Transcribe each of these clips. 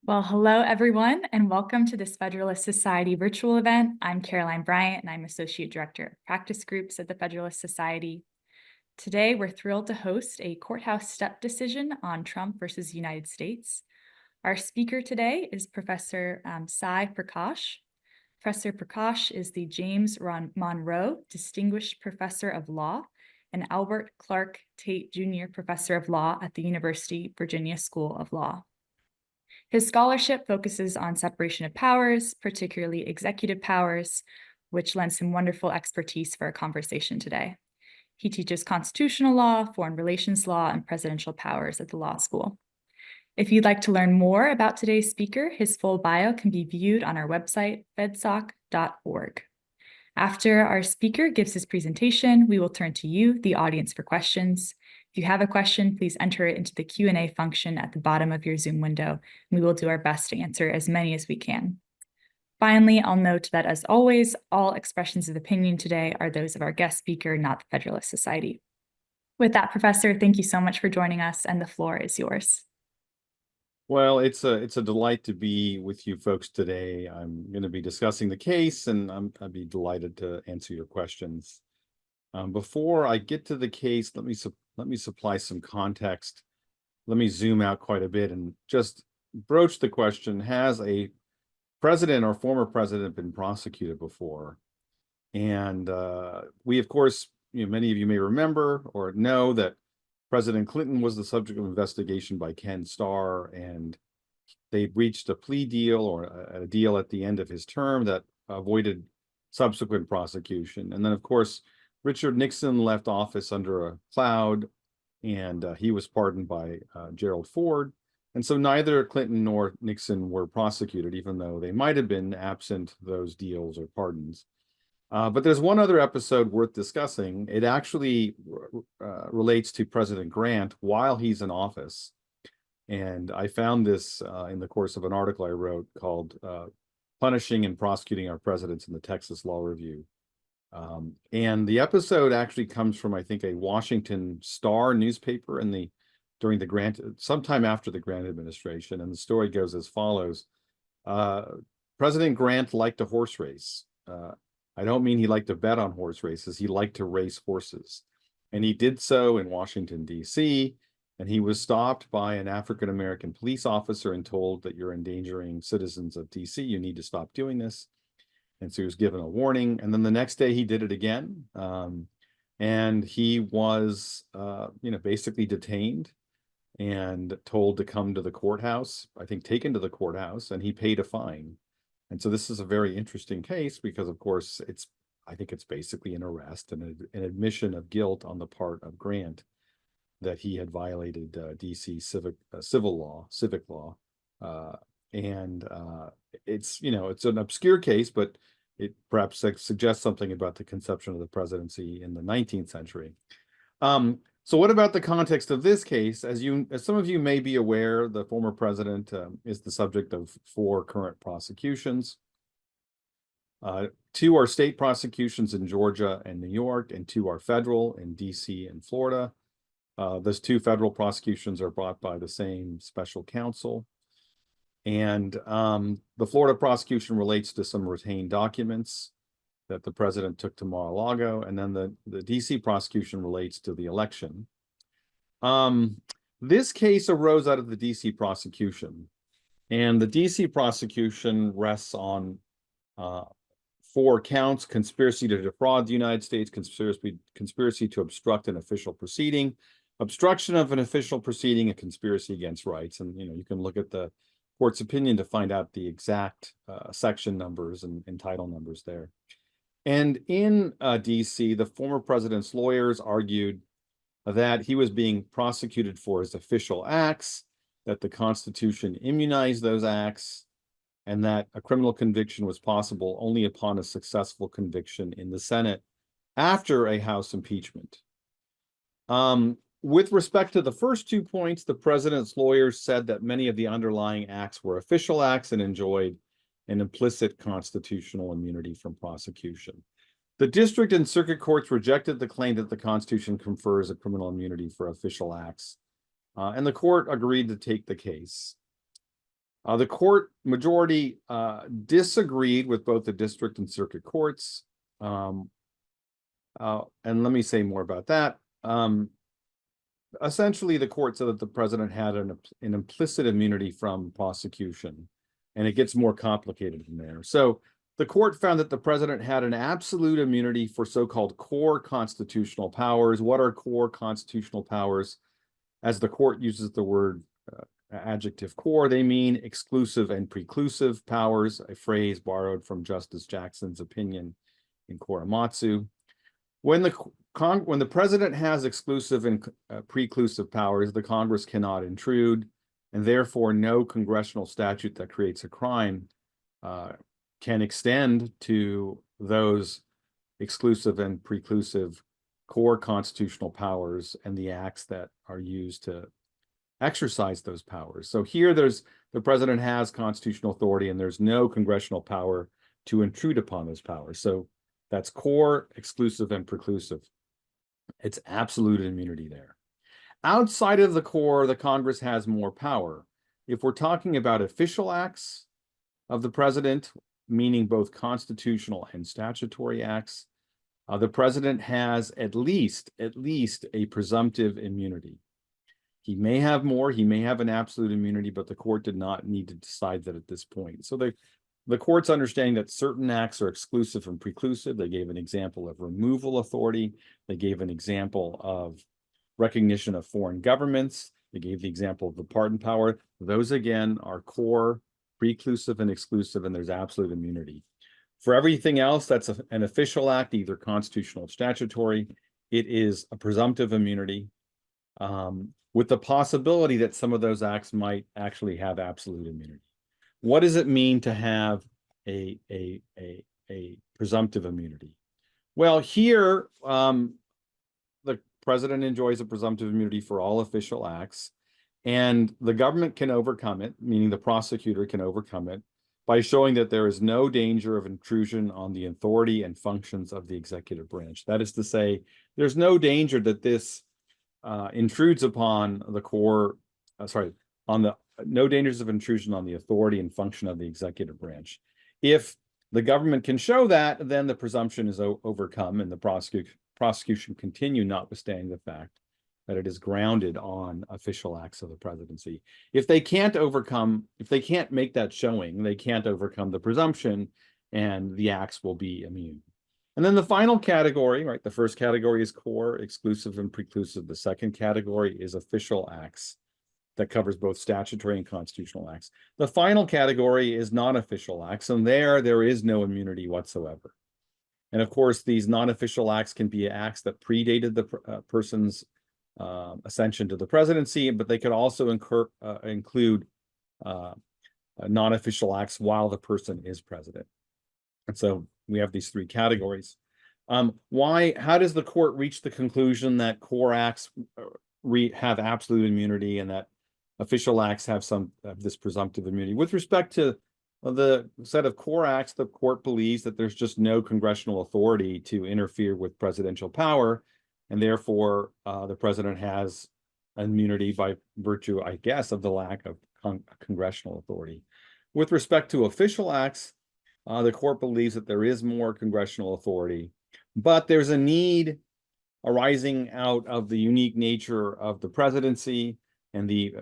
Well, hello, everyone, and welcome to this Federalist Society virtual event. I'm Caroline Bryant, and I'm Associate Director of Practice Groups at the Federalist Society. Today, we're thrilled to host a courthouse step decision on Trump versus United States. Our speaker today is Professor Sai Prakash. Professor Prakash is the James Monroe Distinguished Professor of Law and Albert Clark Tate Jr. Professor of Law at the University Virginia School of Law. His scholarship focuses on separation of powers, particularly executive powers, which lends him wonderful expertise for our conversation today. He teaches constitutional law, foreign relations law, and presidential powers at the law school. If you'd like to learn more about today's speaker, his full bio can be viewed on our website, fedsoc.org. After our speaker gives his presentation, we will turn to you, the audience, for questions. If you have a question, please enter it into the Q&A function at the bottom of your Zoom window, and we will do our best to answer as many as we can. Finally, I'll note that, as always, all expressions of opinion today are those of our guest speaker, not the Federalist Society. With that, Professor, thank you so much for joining us, and the floor is yours. Well, it's a delight to be with you folks today. I'm going to be discussing the case, and I'd be delighted to answer your questions. Before I get to the case, let me supply some context. Let me zoom out quite a bit and just broach the question: has a president or former president been prosecuted before? And we, of course, many of you may remember or know that President Clinton was the subject of investigation by Ken Starr, and they reached a plea deal or a deal at the end of his term that avoided subsequent prosecution. And then, of course, Richard Nixon left office under a cloud, and he was pardoned by Gerald Ford. And so neither Clinton nor Nixon were prosecuted, even though they might have been absent those deals or pardons. But there's one other episode worth discussing. It actually relates to President Grant while he's in office. And I found this in the course of an article I wrote called Punishing and Prosecuting Our Presidents in the Texas Law Review. And the episode actually comes from, I think, a Washington Star newspaper during the Grant, sometime after the Grant administration. And the story goes as follows. President Grant liked a horse race. I don't mean he liked to bet on horse races. He liked to race horses. And he did so in Washington, D.C., and he was stopped by an African-American police officer and told that you're endangering citizens of D.C. You need to stop doing this. And so he was given a warning. And then the next day he did it again. And he was, basically detained and told to come to the courthouse, I think taken to the courthouse, and he paid a fine. And so this is a very interesting case because, of course, I think it's basically an arrest and an admission of guilt on the part of Grant that he had violated DC civic law. It's an obscure case, but it perhaps suggests something about the conception of the presidency in the 19th century. So what about the context of this case? As some of you may be aware, the former president is the subject of 4 current prosecutions. 2 are state prosecutions in Georgia and New York, and 2 are federal in DC and Florida. Those 2 federal prosecutions are brought by the same special counsel. And the Florida prosecution relates to some retained documents that the president took to Mar-a-Lago, and then the DC prosecution relates to the election. This case arose out of the DC prosecution, and the DC prosecution rests on 4 counts: conspiracy to defraud the United States, conspiracy to obstruct an official proceeding, obstruction of an official proceeding, and conspiracy against rights. And you can look at the court's opinion to find out the exact section numbers and title numbers there. And in DC, the former president's lawyers argued that he was being prosecuted for his official acts, that the Constitution immunized those acts, and that a criminal conviction was possible only upon a successful conviction in the Senate after a House impeachment. With respect to the first 2 points, the president's lawyers said that many of the underlying acts were official acts and enjoyed an implicit constitutional immunity from prosecution. The district and circuit courts rejected the claim that the Constitution confers a criminal immunity for official acts, and the court agreed to take the case. The court majority disagreed with both the district and circuit courts. And let me say more about that. Essentially, the court said that the president had an implicit immunity from prosecution, and it gets more complicated from there. So the court found that the president had an absolute immunity for so-called core constitutional powers. What are core constitutional powers? As the court uses the word adjective core, they mean exclusive and preclusive powers, a phrase borrowed from Justice Jackson's opinion in Korematsu. When the president has exclusive and preclusive powers, the Congress cannot intrude, and therefore no congressional statute that creates a crime can extend to those exclusive and preclusive core constitutional powers and the acts that are used to exercise those powers. So here the president has constitutional authority and there's no congressional power to intrude upon those powers. So that's core, exclusive, and preclusive. It's absolute immunity there. Outside of the core, the Congress has more power. If we're talking about official acts of the president, meaning both constitutional and statutory acts, the president has at least a presumptive immunity. He may have more, he may have an absolute immunity, but the court did not need to decide that at this point. So the court's understanding that certain acts are exclusive and preclusive. They gave an example of removal authority. They gave an example of recognition of foreign governments. They gave the example of the pardon power. Those, again, are core, preclusive, and exclusive, and there's absolute immunity. For everything else, that's an official act, either constitutional or statutory. It is a presumptive immunity, with the possibility that some of those acts might actually have absolute immunity. What does it mean to have a presumptive immunity? Well, here, the president enjoys a presumptive immunity for all official acts, and the government can overcome it, meaning the prosecutor can overcome it, by showing that there is no danger of intrusion on the authority and functions of the executive branch. That is to say, there's no danger that this intrudes upon the core, no dangers of intrusion on the authority and function of the executive branch. If the government can show that, then the presumption is overcome and the prosecution continue, notwithstanding the fact that it is grounded on official acts of the presidency. If they can't make that showing, they can't overcome the presumption, and the acts will be immune. And then the final category, right? The first category is core, exclusive, and preclusive. The second category is official acts. That covers both statutory and constitutional acts. The final category is non-official acts, and there is no immunity whatsoever. And of course, these non-official acts can be acts that predated the person's ascension to the presidency, but they could also include non-official acts while the person is president. And so we have these three categories. How does the court reach the conclusion that core acts have absolute immunity and that official acts have some of this presumptive immunity? With respect to the set of core acts, the court believes that there's just no congressional authority to interfere with presidential power, and therefore the president has immunity by virtue, I guess, of the lack of congressional authority. With respect to official acts, the court believes that there is more congressional authority, but there's a need arising out of the unique nature of the presidency and the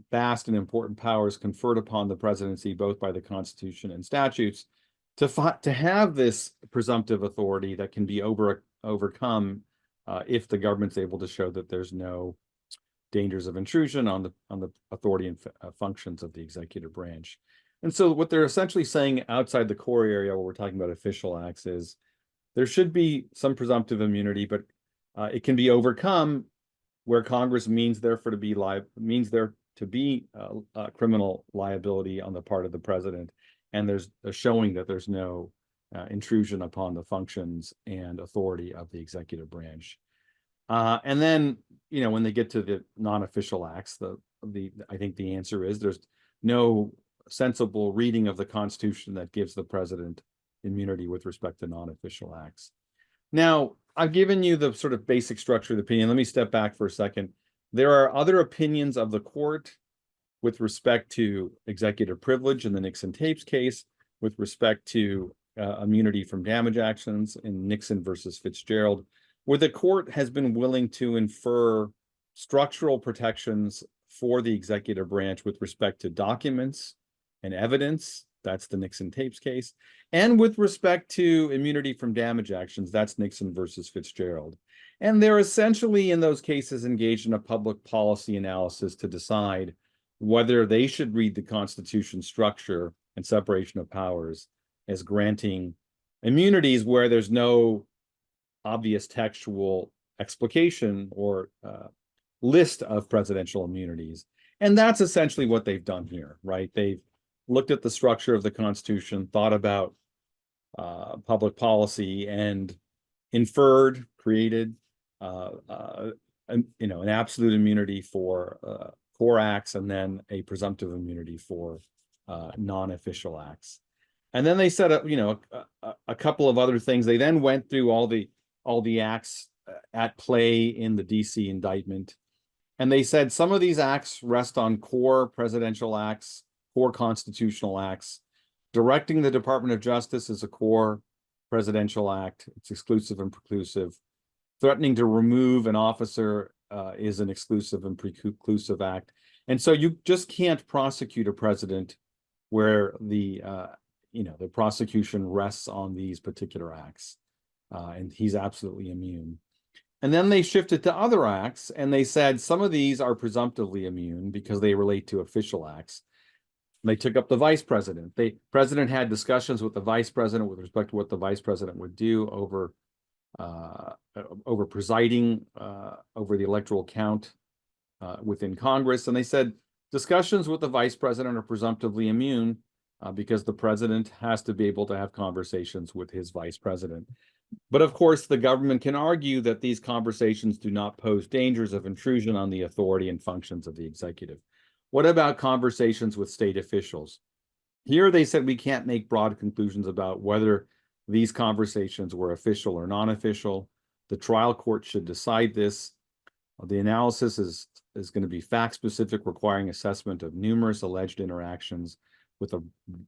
vast and important powers conferred upon the presidency, both by the Constitution and statutes, to have this presumptive authority that can be overcome if the government's able to show that there's no dangers of intrusion on the authority and functions of the executive branch. And so what they're essentially saying outside the core area where we're talking about official acts is there should be some presumptive immunity, but it can be overcome where Congress means there to be criminal liability on the part of the president, and there's a showing that there's no intrusion upon the functions and authority of the executive branch. And then, when they get to the non-official acts, I think the answer is there's no sensible reading of the Constitution that gives the president immunity with respect to non-official acts. Now, I've given you the sort of basic structure of the opinion. Let me step back for a second. There are other opinions of the court with respect to executive privilege in the Nixon tapes case, with respect to immunity from damage actions in Nixon versus Fitzgerald, where the court has been willing to infer structural protections for the executive branch with respect to documents and evidence. That's the Nixon tapes case. And with respect to immunity from damage actions, that's Nixon versus Fitzgerald. And they're essentially in those cases engaged in a public policy analysis to decide whether they should read the Constitution structure and separation of powers as granting immunities where there's no obvious textual explication or list of presidential immunities. And that's essentially what they've done here, right? They've looked at the structure of the Constitution, thought about public policy, and inferred, created an absolute immunity for core acts, and then a presumptive immunity for non-official acts. And then they set up, a couple of other things. They then went through all the acts at play in the DC indictment, and they said some of these acts rest on core presidential acts, core constitutional acts. Directing the Department of Justice is a core presidential act. It's exclusive and preclusive. Threatening to remove an officer is an exclusive and preclusive act. And so you just can't prosecute a president where the prosecution rests on these particular acts, and he's absolutely immune. And then they shifted to other acts, and they said some of these are presumptively immune because they relate to official acts. They took up the vice president. The president had discussions with the vice president with respect to what the vice president would do over presiding over the electoral count within Congress. And they said discussions with the vice president are presumptively immune because the president has to be able to have conversations with his vice president. But of course, the government can argue that these conversations do not pose dangers of intrusion on the authority and functions of the executive. What about conversations with state officials? Here they said we can't make broad conclusions about whether these conversations were official or non-official. The trial court should decide this. The analysis is going to be fact-specific, requiring assessment of numerous alleged interactions with a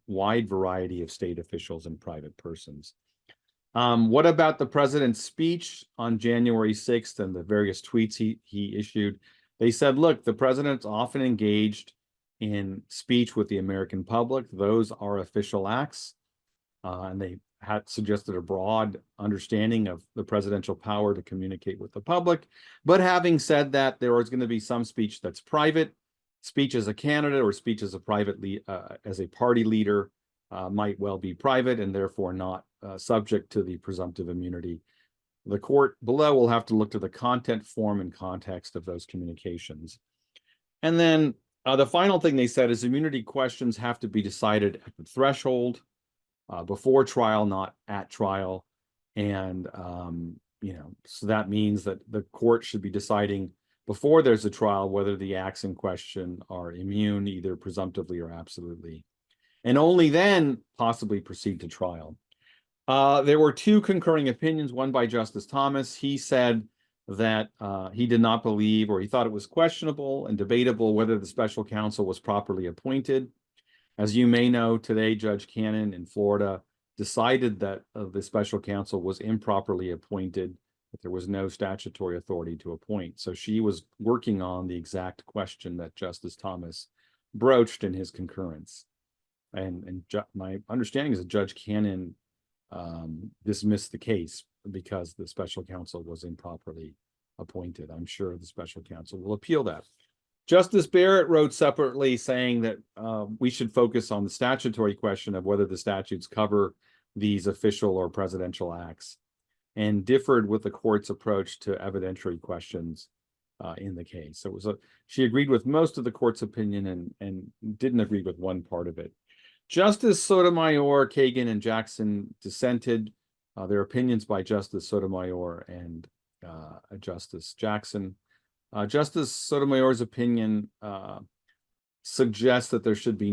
wide variety of state officials and private persons. What about the president's speech on January 6th and the various tweets he issued? They said, look, the president's often engaged in speech with the American public. Those are official acts. And they had suggested a broad understanding of the presidential power to communicate with the public. But having said that, there is going to be some speech that's private. Speech as a candidate or speech as a as a party leader might well be private and therefore not subject to the presumptive immunity. The court below will have to look to the content, form, and context of those communications. And then the final thing they said is immunity questions have to be decided at the threshold before trial, not at trial. And, so that means that the court should be deciding before there's a trial whether the acts in question are immune, either presumptively or absolutely, and only then possibly proceed to trial. There were two concurring opinions, one by Justice Thomas. He said that he did not believe, or he thought it was questionable and debatable whether the special counsel was properly appointed. As you may know, today, Judge Cannon in Florida decided that the special counsel was improperly appointed, that there was no statutory authority to appoint. So she was working on the exact question that Justice Thomas broached in his concurrence. And my understanding is that Judge Cannon dismissed the case because the special counsel was improperly appointed. I'm sure the special counsel will appeal that. Justice Barrett wrote separately saying that we should focus on the statutory question of whether the statutes cover these official or presidential acts, and differed with the court's approach to evidentiary questions in the case. So she agreed with most of the court's opinion and didn't agree with one part of it. Justice Sotomayor, Kagan, and Jackson dissented. Their opinions by Justice Sotomayor and Justice Jackson. Justice Sotomayor's opinion suggests that there should be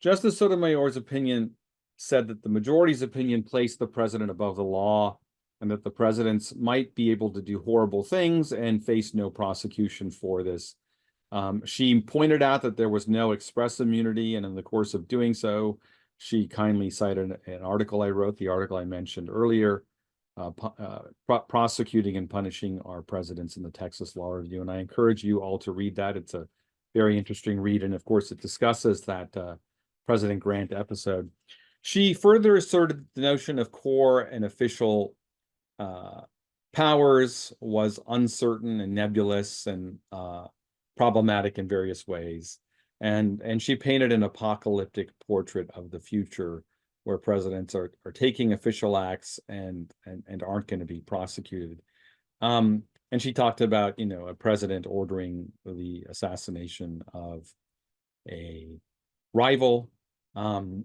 Justice Sotomayor's opinion said that the majority's opinion placed the president above the law and that the presidents might be able to do horrible things and face no prosecution for this. She pointed out that there was no express immunity, and in the course of doing so, she kindly cited an article I wrote, the article I mentioned earlier, prosecuting and punishing our presidents in the Texas Law Review. And I encourage you all to read that. It's a very interesting read. And of course, it discusses that President Grant episode. She further asserted the notion of core and official powers was uncertain and nebulous and problematic in various ways. And she painted an apocalyptic portrait of the future where presidents are taking official acts and aren't going to be prosecuted. And she talked about, a president ordering the assassination of a rival. The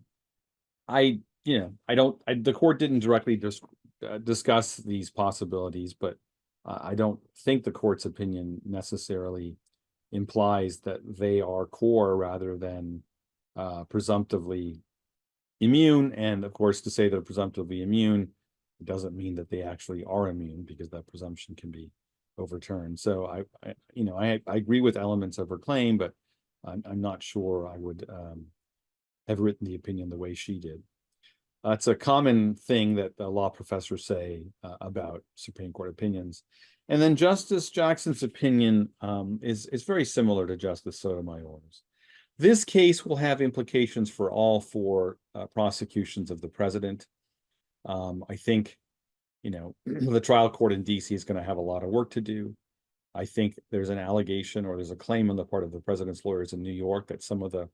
court didn't directly discuss these possibilities, but I don't think the court's opinion necessarily implies that they are core rather than presumptively immune. And of course, to say they're presumptively immune, it doesn't mean that they actually are immune, because that presumption can be overturned. So I agree with elements of her claim, but I'm not sure I would have written the opinion the way she did. It's a common thing that the law professors say about Supreme Court opinions. And then Justice Jackson's opinion is very similar to Justice Sotomayor's. This case will have implications for all four prosecutions of the president. I think, the trial court in DC is going to have a lot of work to do. I think there's an allegation, or there's a claim on the part of the president's lawyers in New York, that some of the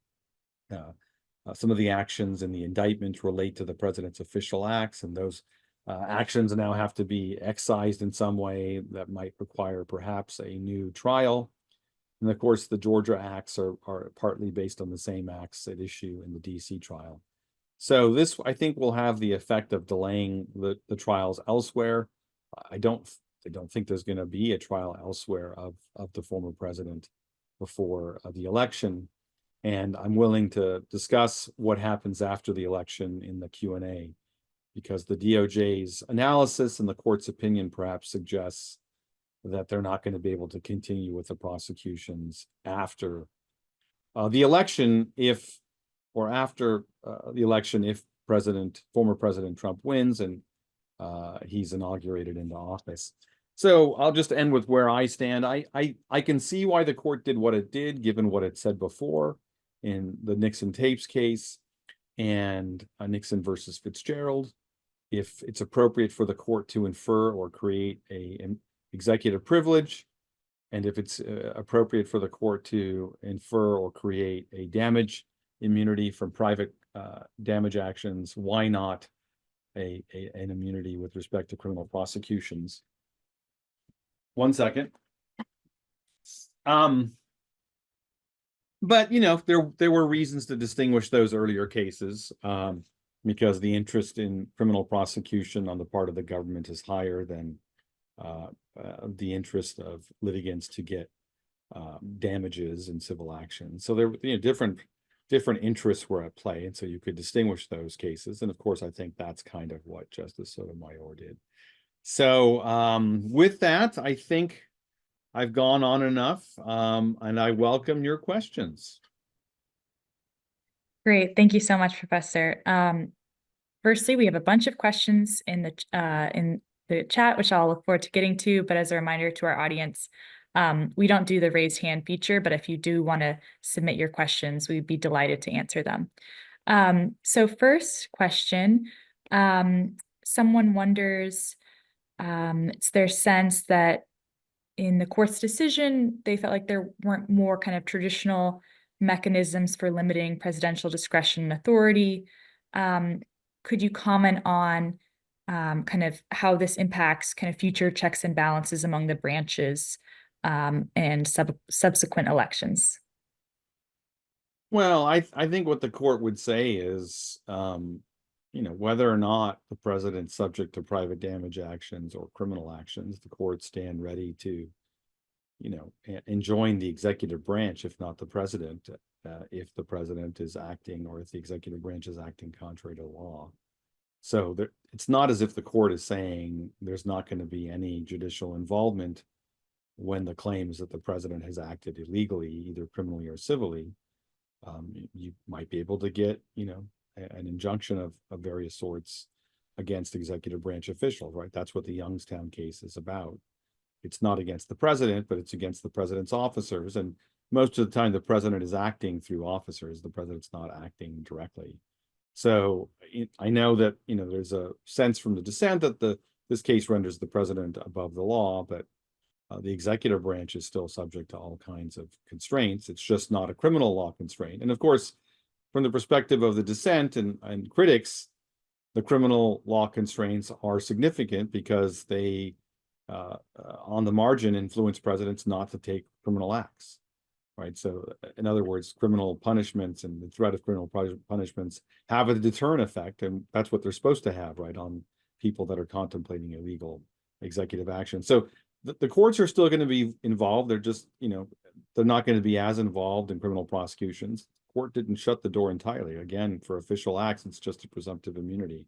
actions in the indictment relate to the president's official acts, and those actions now have to be excised in some way that might require perhaps a new trial. And of course, the Georgia acts are partly based on the same acts at issue in the DC trial. So this, I think, will have the effect of delaying the trials elsewhere. I don't think there's going to be a trial elsewhere of the former president before the election. And I'm willing to discuss what happens after the election in the Q&A, because the DOJ's analysis and the court's opinion perhaps suggests that they're not going to be able to continue with the prosecutions after the election, if former President Trump wins and he's inaugurated into office. So I'll just end with where I stand. I can see why the court did what it did, given what it said before in the Nixon tapes case and Nixon versus Fitzgerald. If it's appropriate for the court to infer or create an executive privilege, and if it's appropriate for the court to infer or create a damage immunity from private damage actions, why not an immunity with respect to criminal prosecutions? One second. But there were reasons to distinguish those earlier cases, because the interest in criminal prosecution on the part of the government is higher than the interest of litigants to get damages in civil action. So there were different interests were at play, and so you could distinguish those cases. And of course, I think that's kind of what Justice Sotomayor did. So with that, I think I've gone on enough, and I welcome your questions. Great. Thank you so much, Professor. Firstly, we have a bunch of questions in the chat, which I'll look forward to getting to. But as a reminder to our audience, we don't do the raise hand feature, but if you do want to submit your questions, we'd be delighted to answer them. So first question, someone wonders, it's their sense that in the court's decision, they felt like there weren't more kind of traditional mechanisms for limiting presidential discretion and authority. Could you comment on kind of how this impacts kind of future checks and balances among the branches and subsequent elections? Well, I think what the court would say is, whether or not the president's subject to private damage actions or criminal actions, the courts stand ready to, enjoin the executive branch, if not the president, if the president is acting, or if the executive branch is acting contrary to law. So it's not as if the court is saying there's not going to be any judicial involvement when the claims that the president has acted illegally, either criminally or civilly, you might be able to get, an injunction of various sorts against executive branch officials, right? That's what the Youngstown case is about. It's not against the president, but it's against the president's officers. And most of the time, the president is acting through officers. The president's not acting directly. So I know that, there's a sense from the dissent that this case renders the president above the law, but the executive branch is still subject to all kinds of constraints. It's just not a criminal law constraint. And of course, from the perspective of the dissent and critics, the criminal law constraints are significant because they, on the margin, influence presidents not to take criminal acts, right? So in other words, criminal punishments and the threat of criminal punishments have a deterrent effect, and that's what they're supposed to have, right, on people that are contemplating illegal executive action. So the courts are still going to be involved. They're just, they're not going to be as involved in criminal prosecutions. The court didn't shut the door entirely. Again, for official acts, it's just a presumptive immunity.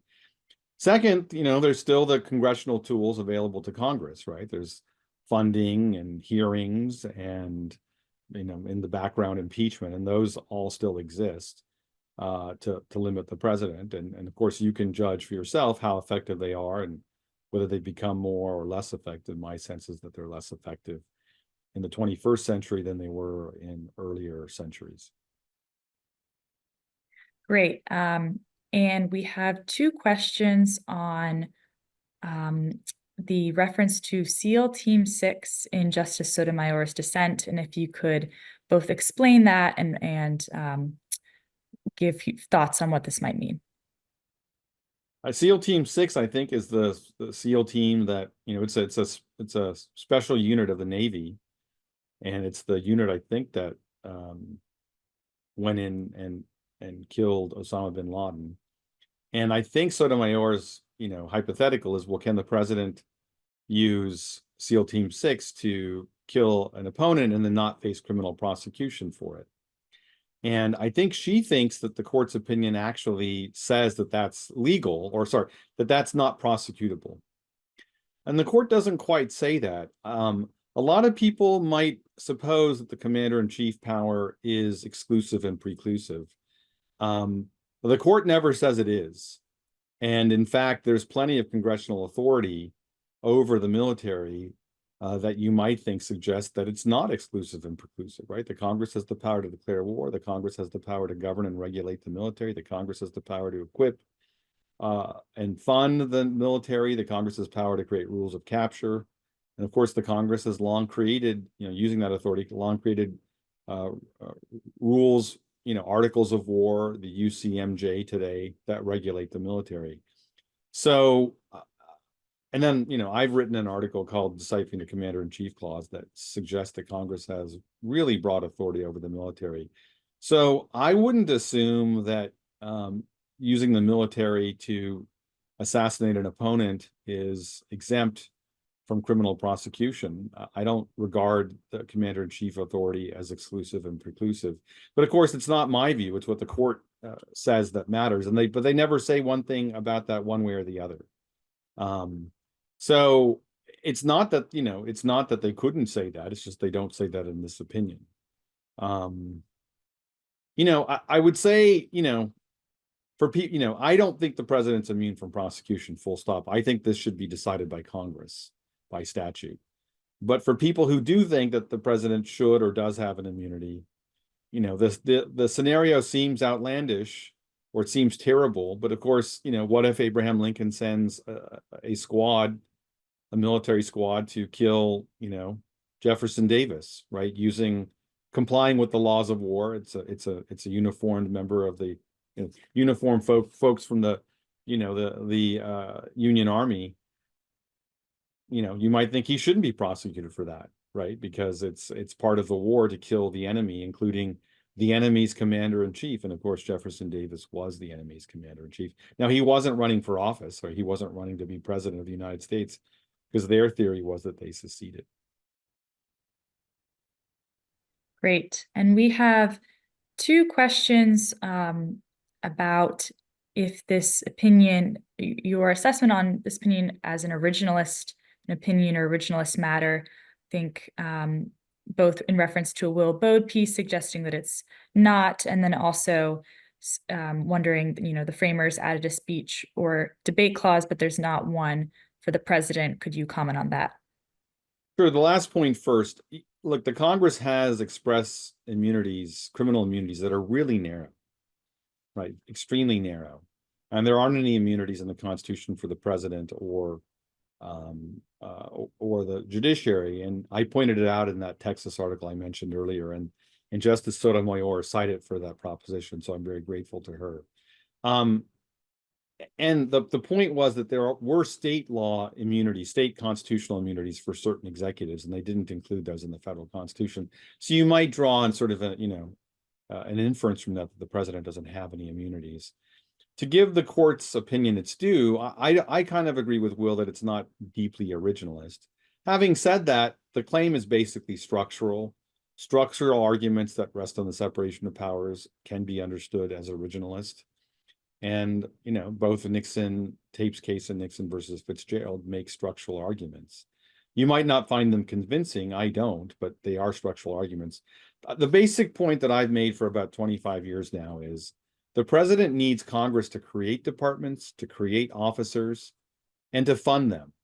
Second, there's still the congressional tools available to Congress, right? There's funding and hearings and, in the background impeachment, and those all still exist to limit the president. And of course, you can judge for yourself how effective they are and whether they become more or less effective. My sense is that they're less effective in the 21st century than they were in earlier centuries. Great. And we have two questions on the reference to SEAL Team 6 in Justice Sotomayor's dissent, and if you could both explain that and give thoughts on what this might mean. SEAL Team 6, I think, is the SEAL team that, it's a special unit of the Navy, and it's the unit, I think, that went in and killed Osama bin Laden. And I think Sotomayor's, hypothetical is, well, can the president use SEAL Team 6 to kill an opponent and then not face criminal prosecution for it? And I think she thinks that the court's opinion actually says that that's legal, or sorry, that that's not prosecutable. And the court doesn't quite say that. A lot of people might suppose that the commander-in-chief power is exclusive and preclusive. But the court never says it is. And in fact, there's plenty of congressional authority over the military that you might think suggests that it's not exclusive and preclusive, right? The Congress has the power to declare war. The Congress has the power to govern and regulate the military. The Congress has the power to equip and fund the military. The Congress has power to create rules of capture. And of course, the Congress has long created, using that authority, long created rules, articles of war, the UCMJ today, that regulate the military. So, and then, I've written an article called Deciphering the Commander-in-Chief Clause that suggests that Congress has really broad authority over the military. So I wouldn't assume that using the military to assassinate an opponent is exempt from criminal prosecution. I don't regard the commander-in-chief authority as exclusive and preclusive. But of course, it's not my view. It's what the court says that matters. But they never say one thing about that one way or the other. So it's not that, it's not that they couldn't say that. It's just they don't say that in this opinion. I would say, for people, I don't think the president's immune from prosecution, full stop. I think this should be decided by Congress, by statute. But for people who do think that the president should or does have an immunity, the scenario seems outlandish, or it seems terrible. But of course, what if Abraham Lincoln sends a military squad to kill, Jefferson Davis, right? Complying with the laws of war. It's a uniformed member of the uniformed folks from the Union Army. You might think he shouldn't be prosecuted for that, right? Because it's part of the war to kill the enemy, including the enemy's commander-in-chief. And of course, Jefferson Davis was the enemy's commander-in-chief. Now, he wasn't running for office, or he wasn't running to be president of the United States, because their theory was that they seceded. Great. And we have two questions about if this opinion, your assessment on this opinion as an opinion or originalist matter, think both in reference to a Will Bode piece suggesting that it's not, and then also wondering, the framers added a speech or debate clause, but there's not one for the president. Could you comment on that? Sure. The last point first. Look, the Congress has express immunities, criminal immunities that are really narrow, right? Extremely narrow. And there aren't any immunities in the Constitution for the president or the judiciary. And I pointed it out in that Texas article I mentioned earlier, and Justice Sotomayor cited for that proposition. So I'm very grateful to her. And the point was that there were state law immunities, state constitutional immunities for certain executives, and they didn't include those in the federal Constitution. So you might draw on sort of an inference from that the president doesn't have any immunities. To give the court's opinion its due, I kind of agree with Will that it's not deeply originalist. Having said that, the claim is basically structural. Structural arguments that rest on the separation of powers can be understood as originalist. And, both the Nixon tapes case and Nixon versus Fitzgerald make structural arguments. You might not find them convincing. I don't, but they are structural arguments. The basic point that I've made for about 25 years now is the president needs Congress to create departments, to create officers, and to fund them.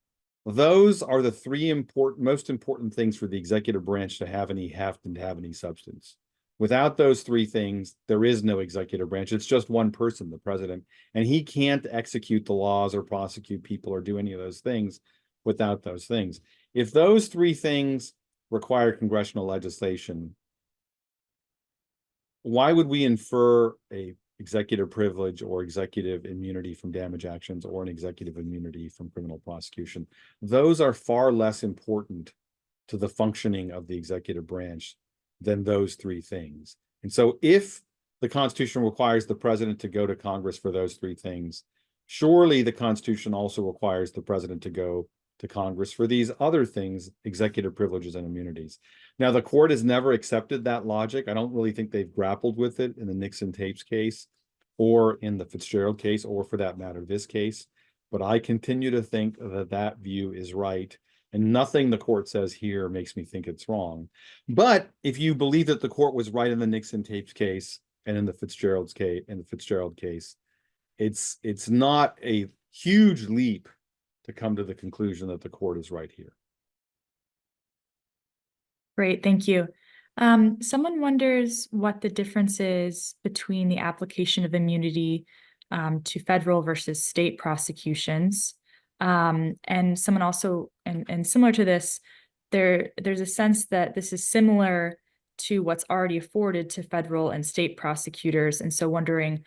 Those are the three most important things for the executive branch to have any heft and to have any substance. Without those three things, there is no executive branch. It's just one person, the president, and he can't execute the laws or prosecute people or do any of those things without those things. If those three things require congressional legislation, why would we infer a executive privilege or executive immunity from damage actions or an executive immunity from criminal prosecution? Those are far less important to the functioning of the executive branch than those three things. And so if the Constitution requires the president to go to Congress for those three things, surely the Constitution also requires the president to go to Congress for these other things, executive privileges and immunities. Now, the court has never accepted that logic. I don't really think they've grappled with it in the Nixon tapes case or in the Fitzgerald case, or for that matter, this case. But I continue to think that that view is right. And nothing the court says here makes me think it's wrong. But if you believe that the court was right in the Nixon tapes case and in the Fitzgerald case, it's not a huge leap to come to the conclusion that the court is right here. Great, thank you. Someone wonders what the difference is between the application of immunity to federal versus state prosecutions. And someone also, and similar to this, there's a sense that this is similar to what's already afforded to federal and state prosecutors. And so wondering,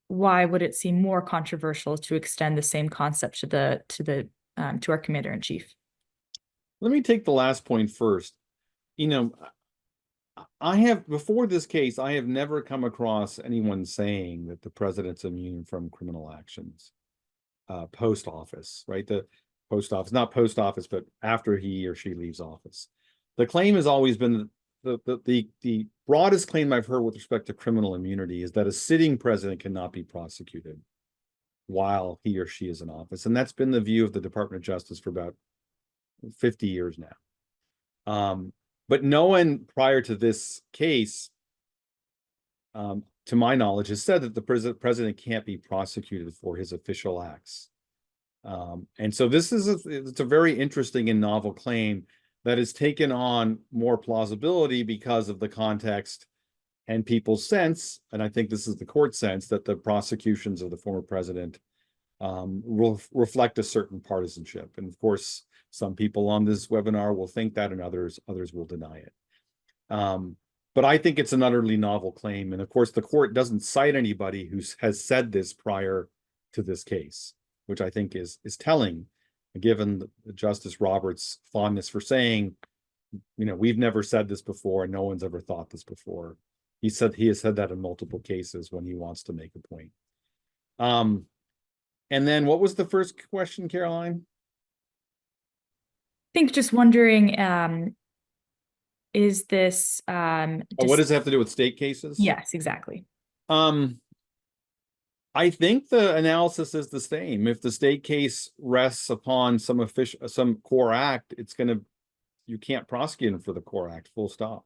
why would it seem more controversial to extend the same concept to our commander-in-chief? Let me take the last point first. Before this case, I have never come across anyone saying that the president's immune from criminal actions. Post office, right? The post office, not post office, but after he or she leaves office. The claim has always been the broadest claim I've heard with respect to criminal immunity is that a sitting president cannot be prosecuted while he or she is in office. And that's been the view of the Department of Justice for about 50 years now. But no one prior to this case, to my knowledge, has said that the president can't be prosecuted for his official acts. And so it's a very interesting and novel claim that has taken on more plausibility because of the context and people's sense, and I think this is the court's sense, that the prosecutions of the former president will reflect a certain partisanship. And of course, some people on this webinar will think that, and others will deny it. But I think it's an utterly novel claim. And of course, the court doesn't cite anybody who has said this prior to this case, which I think is telling, given Justice Roberts' fondness for saying, we've never said this before and no one's ever thought this before. He has said that in multiple cases when he wants to make a point. And then what was the first question, Caroline? I think just wondering, is this what does it have to do with state cases? Yes, exactly. I think the analysis is the same. If the state case rests upon some core act, you can't prosecute him for the core act, full stop.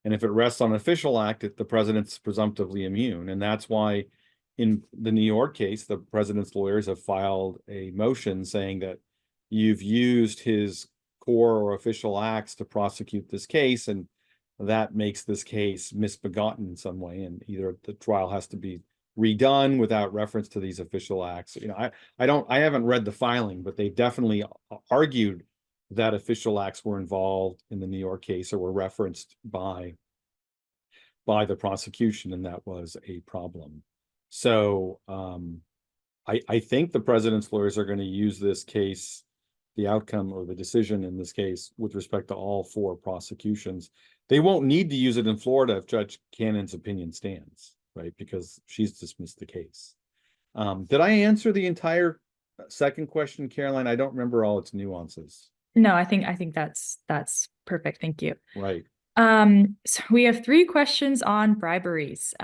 And if it rests on an official act, the president's presumptively immune. And that's why in the New York case, the president's lawyers have filed a motion saying that you've used his core or official acts to prosecute this case, and that makes this case misbegotten in some way, and either the trial has to be redone without reference to these official acts. I haven't read the filing, but they definitely argued that official acts were involved in the New York case or were referenced by the prosecution, and that was a problem. So I think the president's lawyers are going to use this case, the outcome or the decision in this case, with respect to all 4 prosecutions. They won't need to use it in Florida if Judge Cannon's opinion stands, right? Because she's dismissed the case. Did I answer the entire second question, Caroline? I don't remember all its nuances. No, I think that's perfect. Thank you. Right. So we have 3 questions on briberies.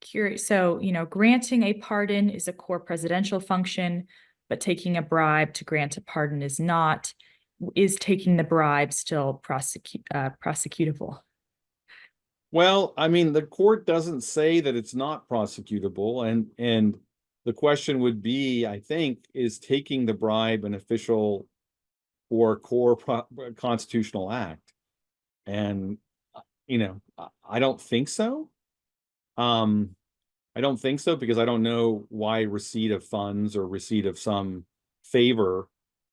Curious. So, granting a pardon is a core presidential function, but taking a bribe to grant a pardon is not. Is taking the bribe still prosecutable? Well, I mean, the court doesn't say that it's not prosecutable, and the question would be, I think, is taking the bribe an official or core constitutional act? And I don't think so. I don't think so, because I don't know why receipt of funds or receipt of some favor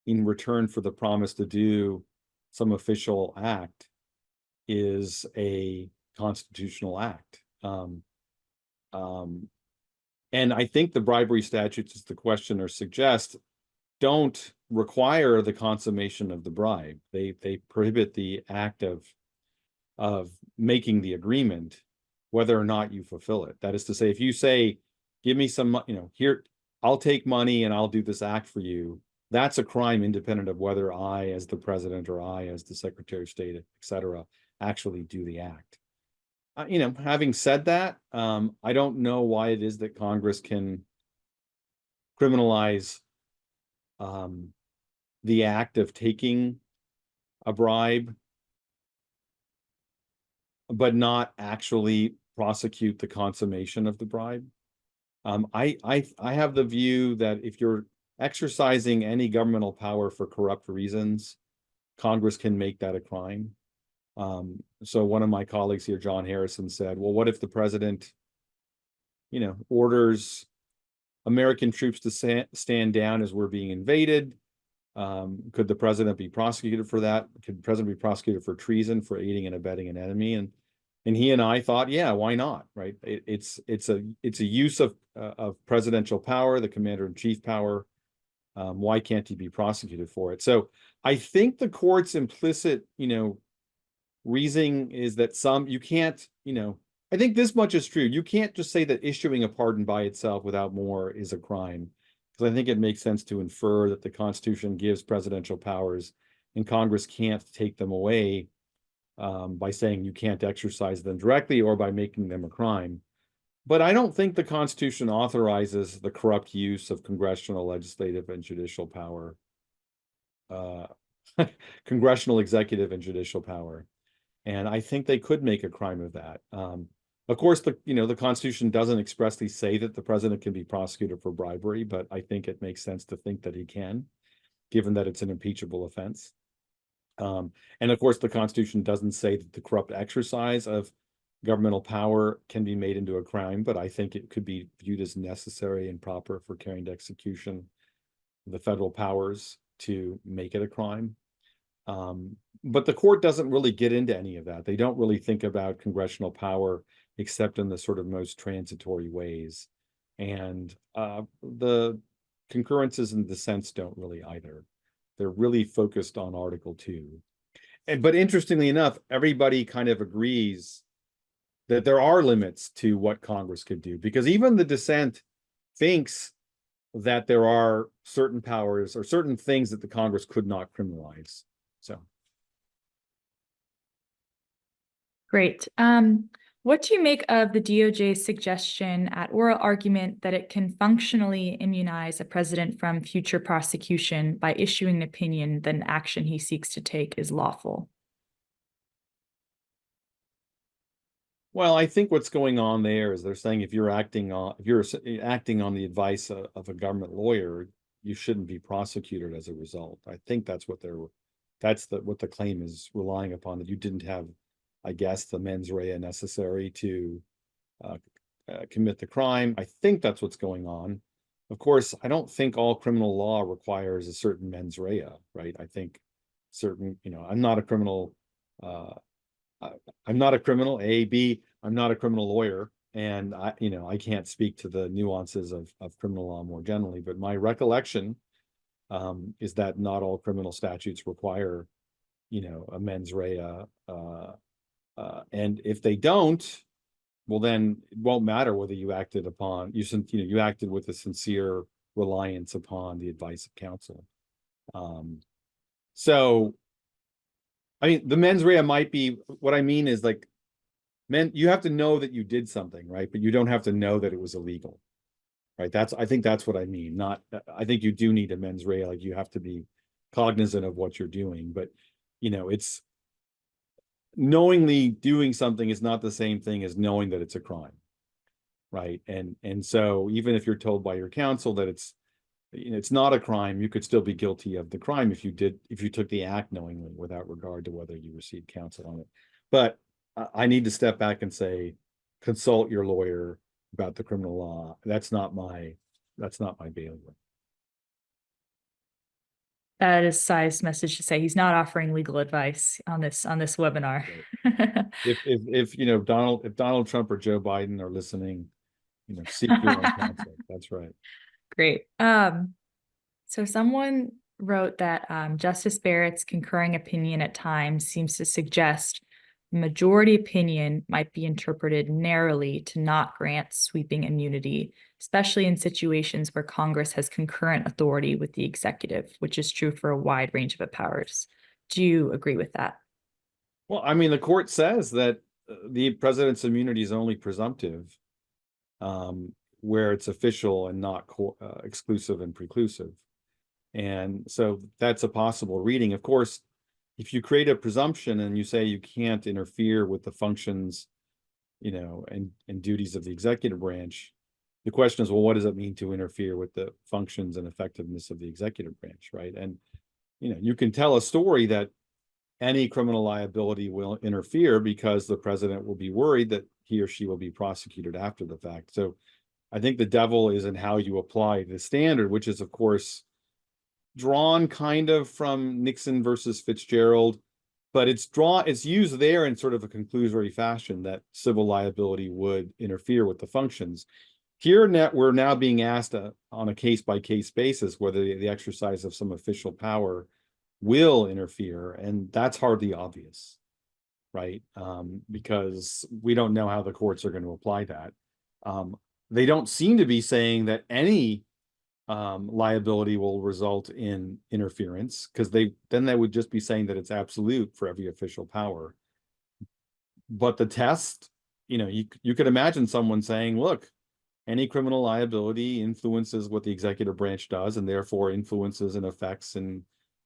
in return for the promise to do some official act is a constitutional act. And I think the bribery statutes, as the questioner suggests, don't require the consummation of the bribe. They prohibit the act of making the agreement, whether or not you fulfill it. That is to say, if you say, give me some, here, I'll take money and I'll do this act for you, that's a crime independent of whether I, as the president, or I, as the Secretary of State, et cetera, actually do the act. Having said that, I don't know why it is that Congress can criminalize the act of taking a bribe, but not actually prosecute the consummation of the bribe. I have the view that if you're exercising any governmental power for corrupt reasons, Congress can make that a crime. So one of my colleagues here, John Harrison, said, well, what if the president, orders American troops to stand down as we're being invaded? Could the president be prosecuted for that? Could the president be prosecuted for treason, for aiding and abetting an enemy? And he and I thought, yeah, why not? Right? It's a use of presidential power, the commander-in-chief power. Why can't he be prosecuted for it? So I think the court's implicit, reasoning is that you can't, I think this much is true. You can't just say that issuing a pardon by itself without more is a crime, because I think it makes sense to infer that the Constitution gives presidential powers and Congress can't take them away by saying you can't exercise them directly or by making them a crime. But I don't think the Constitution authorizes the corrupt use of congressional, legislative, and judicial power, congressional, executive, and judicial power. And I think they could make a crime of that. Of course, the Constitution doesn't expressly say that the president can be prosecuted for bribery, but I think it makes sense to think that he can, given that it's an impeachable offense. And of course, the Constitution doesn't say that the corrupt exercise of governmental power can be made into a crime, but I think it could be viewed as necessary and proper for carrying to execution the federal powers to make it a crime. But the court doesn't really get into any of that. They don't really think about congressional power except in the sort of most transitory ways. And the concurrences and dissents don't really either. They're really focused on Article 2. But interestingly enough, everybody kind of agrees that there are limits to what Congress could do, because even the dissent thinks that there are certain powers or certain things that the Congress could not criminalize. So. Great. What do you make of the DOJ's suggestion at oral argument that it can functionally immunize a president from future prosecution by issuing an opinion that an action he seeks to take is lawful? Well, I think what's going on there is they're saying if you're acting on the advice of a government lawyer, you shouldn't be prosecuted as a result. I think that's what what the claim is relying upon, that you didn't have, I guess, the mens rea necessary to commit the crime. I think that's what's going on. Of course, I don't think all criminal law requires a certain mens rea, right? I think certain, I'm not a criminal, I'm not a criminal, A, B, I'm not a criminal lawyer. And I can't speak to the nuances of criminal law more generally, but my recollection is that not all criminal statutes require, a mens rea. And if they don't, well, then it won't matter whether you acted you acted with a sincere reliance upon the advice of counsel. So, I mean, the mens rea might be, what I mean is like, you have to know that you did something, right? But you don't have to know that it was illegal, right? I think that's what I mean. I think you do need a mens rea, like you have to be cognizant of what you're doing, but it's knowingly doing something is not the same thing as knowing that it's a crime, right? And so even if you're told by your counsel that it's not a crime, you could still be guilty of the crime if you took the act knowingly without regard to whether you received counsel on it. But I need to step back and say, consult your lawyer about the criminal law. That's not my bailiwick. That is Sai's message to say he's not offering legal advice on this webinar. If Donald Trump or Joe Biden are listening, seek your own counsel. That's right. Great. So someone wrote that Justice Barrett's concurring opinion at times seems to suggest majority opinion might be interpreted narrowly to not grant sweeping immunity, especially in situations where Congress has concurrent authority with the executive, which is true for a wide range of powers. Do you agree with that? Well, I mean, the court says that the president's immunity is only presumptive, where it's official and not exclusive and preclusive. And so that's a possible reading. Of course, if you create a presumption and you say you can't interfere with the functions, and duties of the executive branch, the question is, well, what does it mean to interfere with the functions and effectiveness of the executive branch, right? And, you can tell a story that any criminal liability will interfere because the president will be worried that he or she will be prosecuted after the fact. So I think the devil is in how you apply the standard, which is, of course, drawn kind of from Nixon versus Fitzgerald, but it's used there in sort of a conclusory fashion that civil liability would interfere with the functions. Here, we're now being asked on a case-by-case basis whether the exercise of some official power will interfere, and that's hardly obvious, right? Because we don't know how the courts are going to apply that. They don't seem to be saying that any liability will result in interference, because they would just be saying that it's absolute for every official power. But the test, you could imagine someone saying, look, any criminal liability influences what the executive branch does, and therefore influences and affects and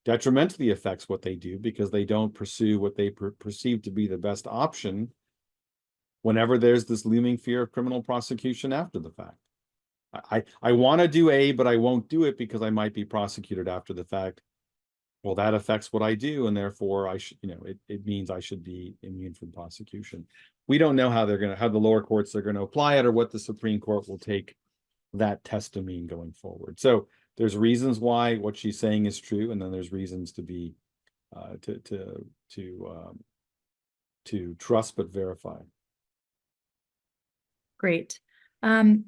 detrimentally affects what they do, because they don't pursue what they perceive to be the best option whenever there's this looming fear of criminal prosecution after the fact. I want to do A, but I won't do it because I might be prosecuted after the fact. Well, that affects what I do, and therefore I should, it means I should be immune from prosecution. We don't know how the lower courts are going to apply it, or what the Supreme Court will take that test to mean going forward. So there's reasons why what she's saying is true, and then there's reasons to be to trust but verify. Great.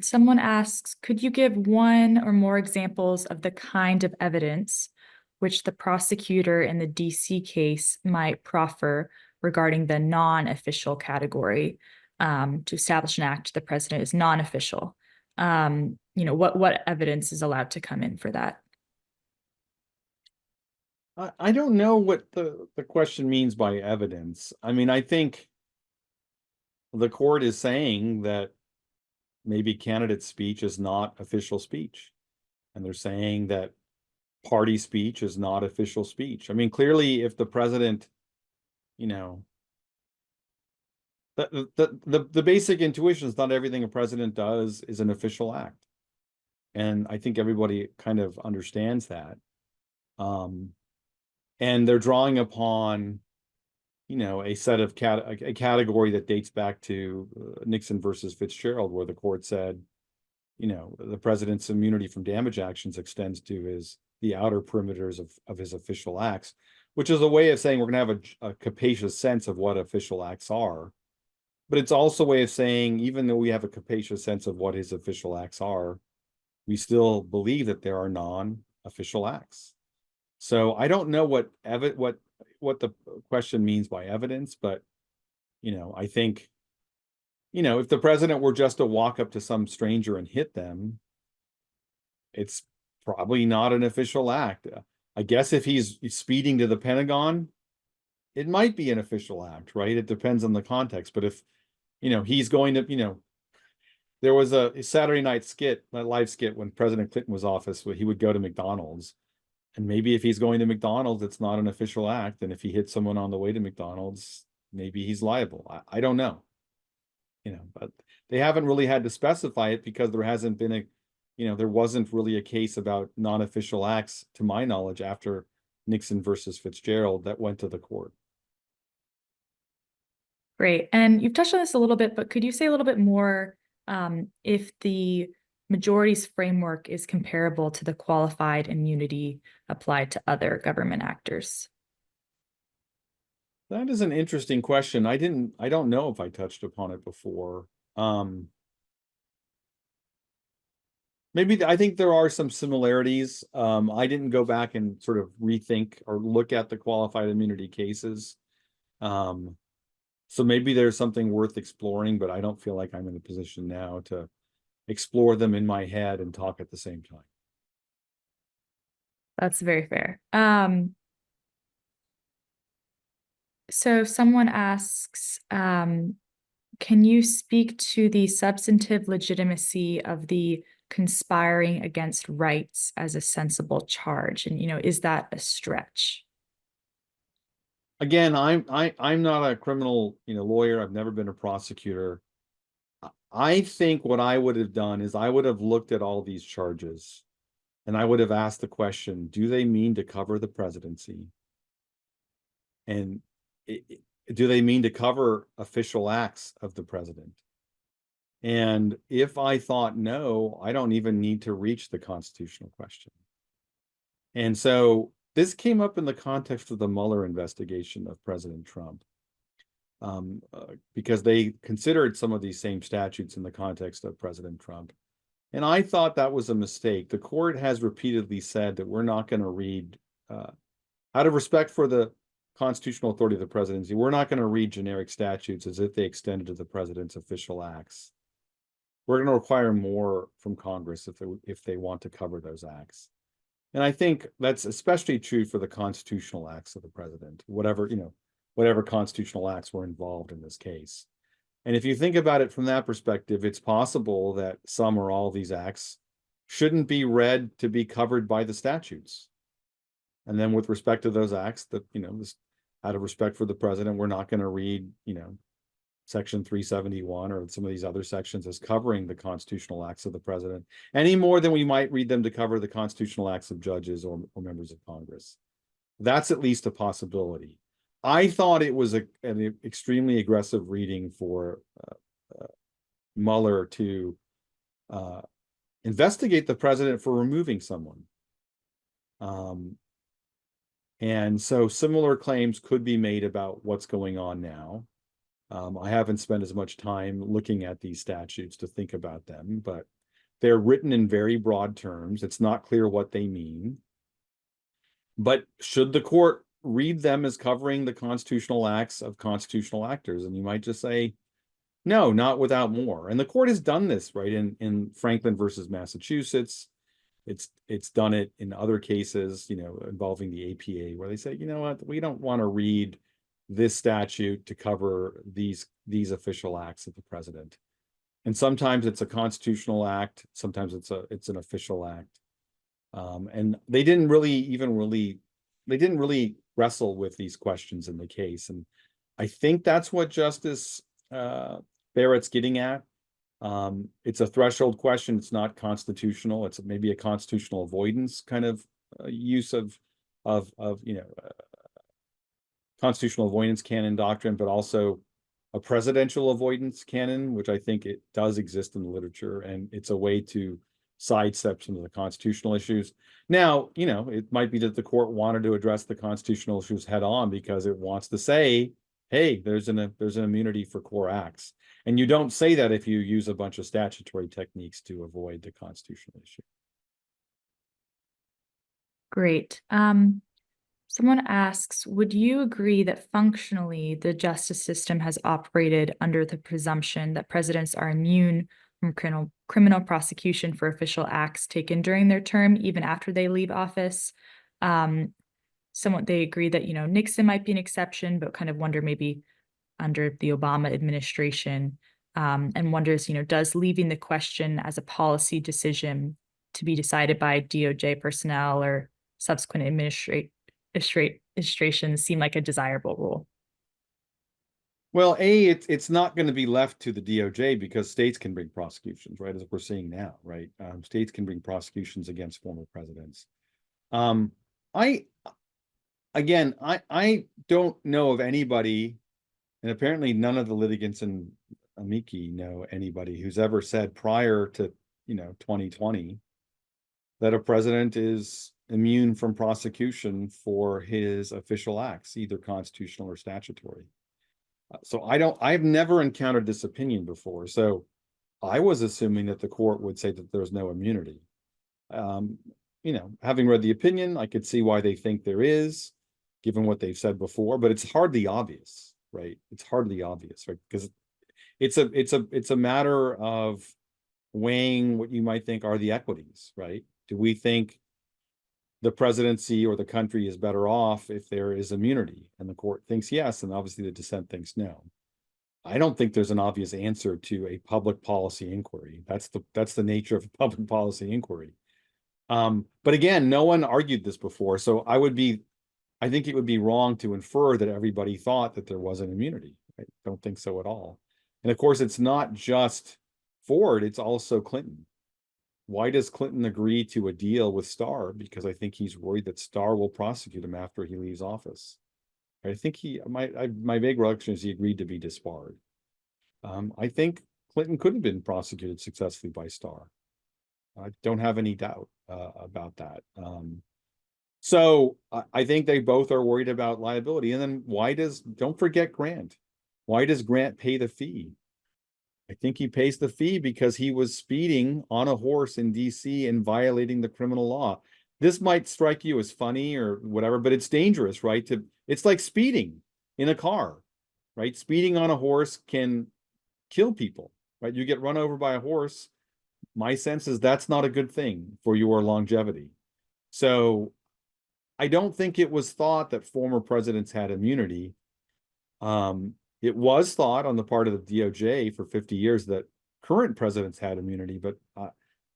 Someone asks, could you give one or more examples of the kind of evidence which the prosecutor in the DC case might proffer regarding the non-official category to establish an act the president is non-official? What evidence is allowed to come in for that? I don't know what the question means by evidence. I mean, I think the court is saying that maybe candidate speech is not official speech. And they're saying that party speech is not official speech. I mean, clearly, if the president, you know, the basic intuition is not everything a president does is an official act. And I think everybody kind of understands that. And they're drawing upon, a set of a category that dates back to Nixon versus Fitzgerald, where the court said, the president's immunity from damage actions extends to the outer perimeters of his official acts, which is a way of saying we're going to have a capacious sense of what official acts are. But it's also a way of saying, even though we have a capacious sense of what his official acts are, we still believe that there are non-official acts. So I don't know what the question means by evidence, but I think, if the president were just to walk up to some stranger and hit them, it's probably not an official act. I guess if he's speeding to the Pentagon, it might be an official act, right? It depends on the context. But if, he's going to, there was a Saturday night skit, a live skit when President Clinton was office, where he would go to McDonald's. And maybe if he's going to McDonald's, it's not an official act. And if he hits someone on the way to McDonald's, maybe he's liable. I don't know. But they haven't really had to specify it because there hasn't been there wasn't really a case about non-official acts, to my knowledge, after Nixon versus Fitzgerald that went to the court. Great. And you've touched on this a little bit, but could you say a little bit more if the majority's framework is comparable to the qualified immunity applied to other government actors? That is an interesting question. I don't know if I touched upon it before. Maybe I think there are some similarities. I didn't go back and sort of rethink or look at the qualified immunity cases. So maybe there's something worth exploring, but I don't feel like I'm in a position now to explore them in my head and talk at the same time. That's very fair. So someone asks, can you speak to the substantive legitimacy of the conspiring against rights as a sensible charge? And, is that a stretch? Again, I'm not a criminal, lawyer. I've never been a prosecutor. I think what I would have done is I would have looked at all these charges and I would have asked the question, do they mean to cover the presidency? And do they mean to cover official acts of the president? And if I thought no, I don't even need to reach the constitutional question. And so this came up in the context of the Mueller investigation of President Trump, because they considered some of these same statutes in the context of President Trump. And I thought that was a mistake. The court has repeatedly said that we're not going to read, out of respect for the constitutional authority of the presidency, we're not going to read generic statutes as if they extended to the president's official acts. We're going to require more from Congress if they want to cover those acts. And I think that's especially true for the constitutional acts of the president, whatever constitutional acts were involved in this case. And if you think about it from that perspective, it's possible that some or all of these acts shouldn't be read to be covered by the statutes. And then with respect to those acts that, out of respect for the president, we're not going to read, Section 371 or some of these other sections as covering the constitutional acts of the president any more than we might read them to cover the constitutional acts of judges or members of Congress. That's at least a possibility. I thought it was an extremely aggressive reading for Mueller to investigate the president for removing someone. And so similar claims could be made about what's going on now. I haven't spent as much time looking at these statutes to think about them, but they're written in very broad terms. It's not clear what they mean. But should the court read them as covering the constitutional acts of constitutional actors? And you might just say, no, not without more. And the court has done this, right, in Franklin versus Massachusetts. It's done it in other cases, involving the APA, where they say, you know what, we don't want to read this statute to cover these official acts of the president. And sometimes it's a constitutional act, sometimes it's an official act. And they didn't really wrestle with these questions in the case. And I think that's what Justice Barrett's getting at. It's a threshold question. It's not constitutional. It's maybe a constitutional avoidance kind of use of constitutional avoidance canon doctrine, but also a presidential avoidance canon, which I think it does exist in the literature, and it's a way to sidestep some of the constitutional issues. Now, it might be that the court wanted to address the constitutional issues head on because it wants to say, hey, there's an immunity for core acts. And you don't say that if you use a bunch of statutory techniques to avoid the constitutional issue. Great. Someone asks, would you agree that functionally the justice system has operated under the presumption that presidents are immune from criminal prosecution for official acts taken during their term, even after they leave office? They agree that, Nixon might be an exception, but kind of wonder maybe under the Obama administration, and wonders, does leaving the question as a policy decision to be decided by DOJ personnel or subsequent administrations seem like a desirable rule? Well, it's not going to be left to the DOJ because states can bring prosecutions, right? As we're seeing now, right? States can bring prosecutions against former presidents. I don't know of anybody, and apparently none of the litigants in amici know anybody who's ever said prior to 2020 that a president is immune from prosecution for his official acts, either constitutional or statutory. So I've never encountered this opinion before. So I was assuming that the court would say that there's no immunity. Having read the opinion, I could see why they think there is, given what they've said before, but it's hardly obvious, right? It's hardly obvious, right? Because it's a matter of weighing what you might think are the equities, right? Do we think the presidency or the country is better off if there is immunity? And the court thinks yes, and obviously the dissent thinks no. I don't think there's an obvious answer to a public policy inquiry. That's the nature of a public policy inquiry. But again, no one argued this before, so I think it would be wrong to infer that everybody thought that there was an immunity. I don't think so at all. And of course, it's not just Ford, it's also Clinton. Why does Clinton agree to a deal with Starr? Because I think he's worried that Starr will prosecute him after he leaves office. I think my vague recollection is he agreed to be disbarred. I think Clinton could have been prosecuted successfully by Starr. I don't have any doubt about that. So I think they both are worried about liability. And then don't forget Grant. Why does Grant pay the fee? I think he pays the fee because he was speeding on a horse in DC and violating the criminal law. This might strike you as funny or whatever, but it's dangerous, right? It's like speeding in a car, right? Speeding on a horse can kill people, right? You get run over by a horse. My sense is that's not a good thing for your longevity. So I don't think it was thought that former presidents had immunity. It was thought on the part of the DOJ for 50 years that current presidents had immunity, but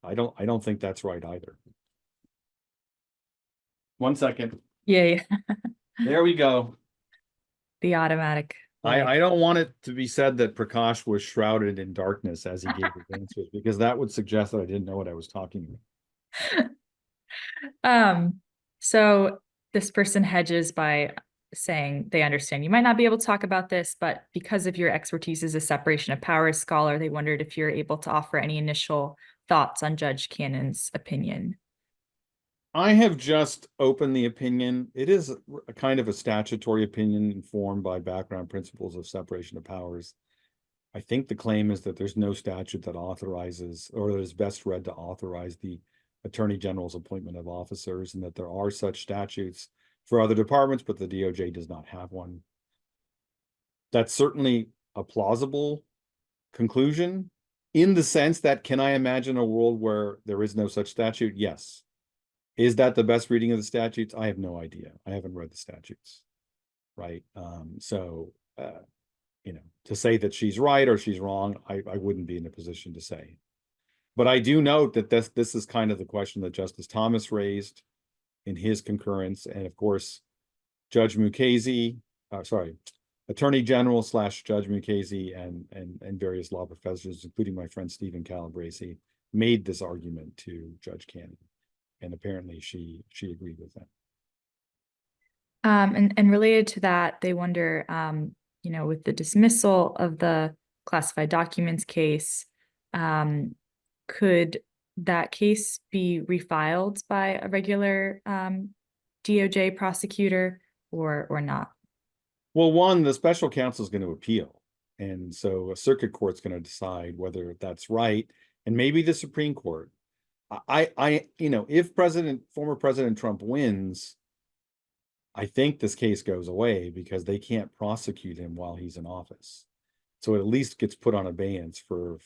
I don't think that's right either. 1 second. Yeah. There we go. The automatic. I don't want it to be said that Prakash was shrouded in darkness as he gave his answers, because that would suggest that I didn't know what I was talking about. So this person hedges by saying they understand you might not be able to talk about this, but because of your expertise as a separation of powers scholar, they wondered if you're able to offer any initial thoughts on Judge Cannon's opinion. I have just opened the opinion. It is a kind of a statutory opinion informed by background principles of separation of powers. I think the claim is that there's no statute that authorizes, or that is best read to authorize, the Attorney General's appointment of officers, and that there are such statutes for other departments, but the DOJ does not have one. That's certainly a plausible conclusion, in the sense that, can I imagine a world where there is no such statute? Yes. Is that the best reading of the statutes? I have no idea. I haven't read the statutes, right? To say that she's right or she's wrong, I wouldn't be in a position to say. But I do note that this is kind of the question that Justice Thomas raised in his concurrence, and of course, Judge Mukasey, Attorney General / Judge Mukasey and various law professors, including my friend Stephen Calabresi, made this argument to Judge Cannon, and apparently she agreed with that. And related to that, they wonder, with the dismissal of the classified documents case, could that case be refiled by a regular DOJ prosecutor or not? Well, one, the special counsel is going to appeal. And so a circuit court's going to decide whether that's right. And maybe the Supreme Court. If former President Trump wins, I think this case goes away because they can't prosecute him while he's in office. So it at least gets put on abeyance for,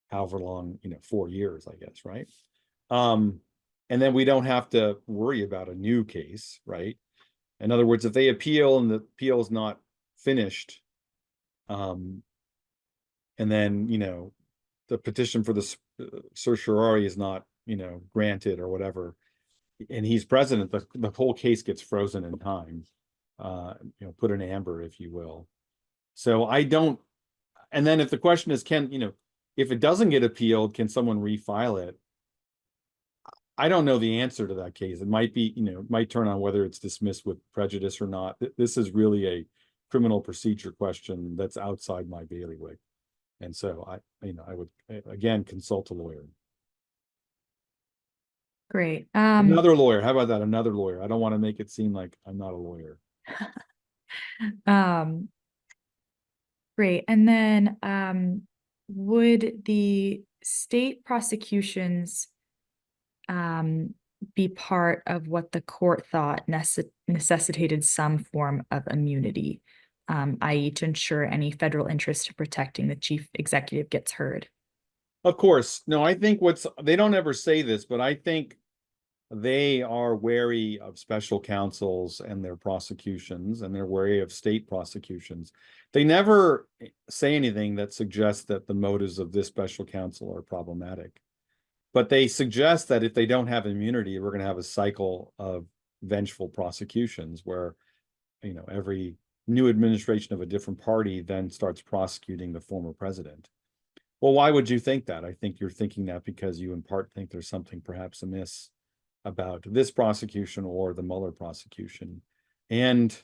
however long, 4 years, I guess, right? And then we don't have to worry about a new case, right? In other words, if they appeal and the appeal is not finished, and then, the petition for the certiorari is not, granted or whatever, and he's president, the whole case gets frozen in time, put in amber, if you will. So and then if the question is, if it doesn't get appealed, can someone refile it? I don't know the answer to that case. It might be, it might turn on whether it's dismissed with prejudice or not. This is really a criminal procedure question that's outside my bailiwick. And so I would, again, consult a lawyer. Great. Another lawyer. How about that? Another lawyer. I don't want to make it seem like I'm not a lawyer. Great. And then would the state prosecutions be part of what the court thought necessitated some form of immunity, i.e. to ensure any federal interest to protecting the chief executive gets heard? Of course. No, I think they don't ever say this, but I think they are wary of special counsels and their prosecutions, and they're wary of state prosecutions. They never say anything that suggests that the motives of this special counsel are problematic. But they suggest that if they don't have immunity, we're going to have a cycle of vengeful prosecutions where, every new administration of a different party then starts prosecuting the former president. Well, why would you think that? I think you're thinking that because you in part think there's something perhaps amiss about this prosecution or the Mueller prosecution. And,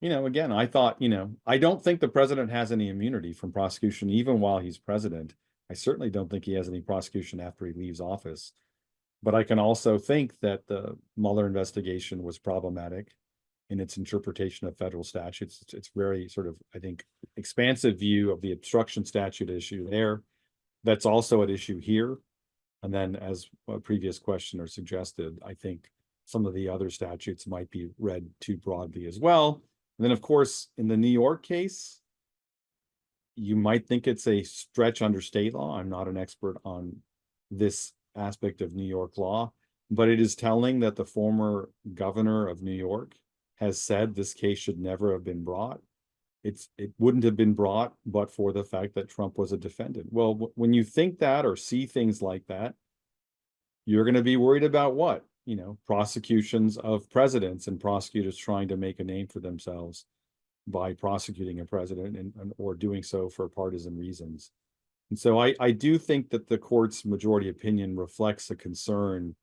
again, I thought, I don't think the president has any immunity from prosecution even while he's president. I certainly don't think he has any prosecution after he leaves office. But I can also think that the Mueller investigation was problematic in its interpretation of federal statutes. It's very sort of, I think, expansive view of the obstruction statute issue there. That's also at issue here. And then, as a previous questioner suggested, I think some of the other statutes might be read too broadly as well. And then, of course, in the New York case, you might think it's a stretch under state law. I'm not an expert on this aspect of New York law, but it is telling that the former governor of New York has said this case should never have been brought. It wouldn't have been brought but for the fact that Trump was a defendant. Well, when you think that or see things like that, you're going to be worried about what? Prosecutions of presidents and prosecutors trying to make a name for themselves by prosecuting a president or doing so for partisan reasons. And so I do think that the court's majority opinion reflects a concern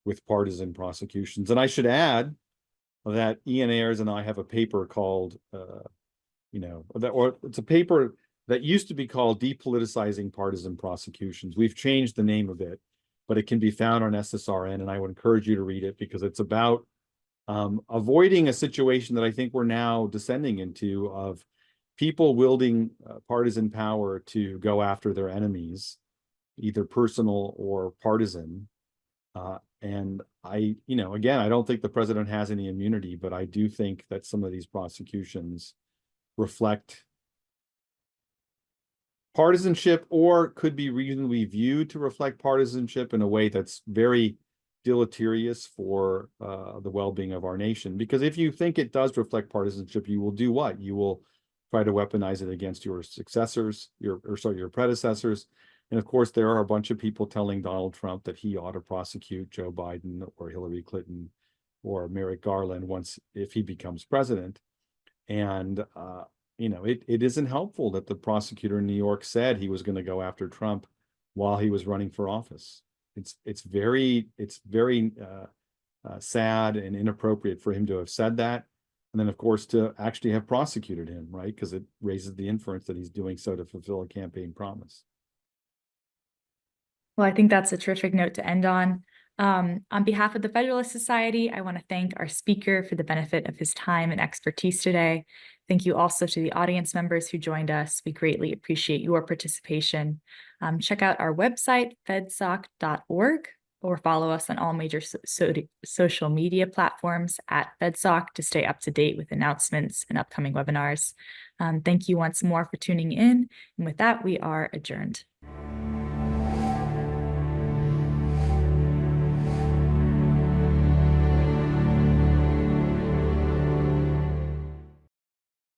with partisan prosecutions. And I should add that Ian Ayers and I have a paper called, it's a paper that used to be called Depoliticizing Partisan Prosecutions. We've changed the name of it, but it can be found on SSRN, and I would encourage you to read it because it's about avoiding a situation that I think we're now descending into of people wielding partisan power to go after their enemies, either personal or partisan. And again, I don't think the president has any immunity, but I do think that some of these prosecutions reflect partisanship or could be reasonably viewed to reflect partisanship in a way that's very deleterious for the well-being of our nation. Because if you think it does reflect partisanship, you will do what? You will try to weaponize it against your successors, your predecessors. And of course, there are a bunch of people telling Donald Trump that he ought to prosecute Joe Biden or Hillary Clinton or Merrick Garland if he becomes president. And it isn't helpful that the prosecutor in New York said he was going to go after Trump while he was running for office. It's very sad and inappropriate for him to have said that, and then of course to actually have prosecuted him, right? Because it raises the inference that he's doing so to fulfill a campaign promise. Well, I think that's a terrific note to end on. On behalf of the Federalist Society, I want to thank our speaker for the benefit of his time and expertise today. Thank you also to the audience members who joined us. We greatly appreciate your participation. Check out our website, fedsoc.org, or follow us on all major social media platforms at FedSoc to stay up to date with announcements and upcoming webinars. Thank you once more for tuning in. And with that, we are adjourned.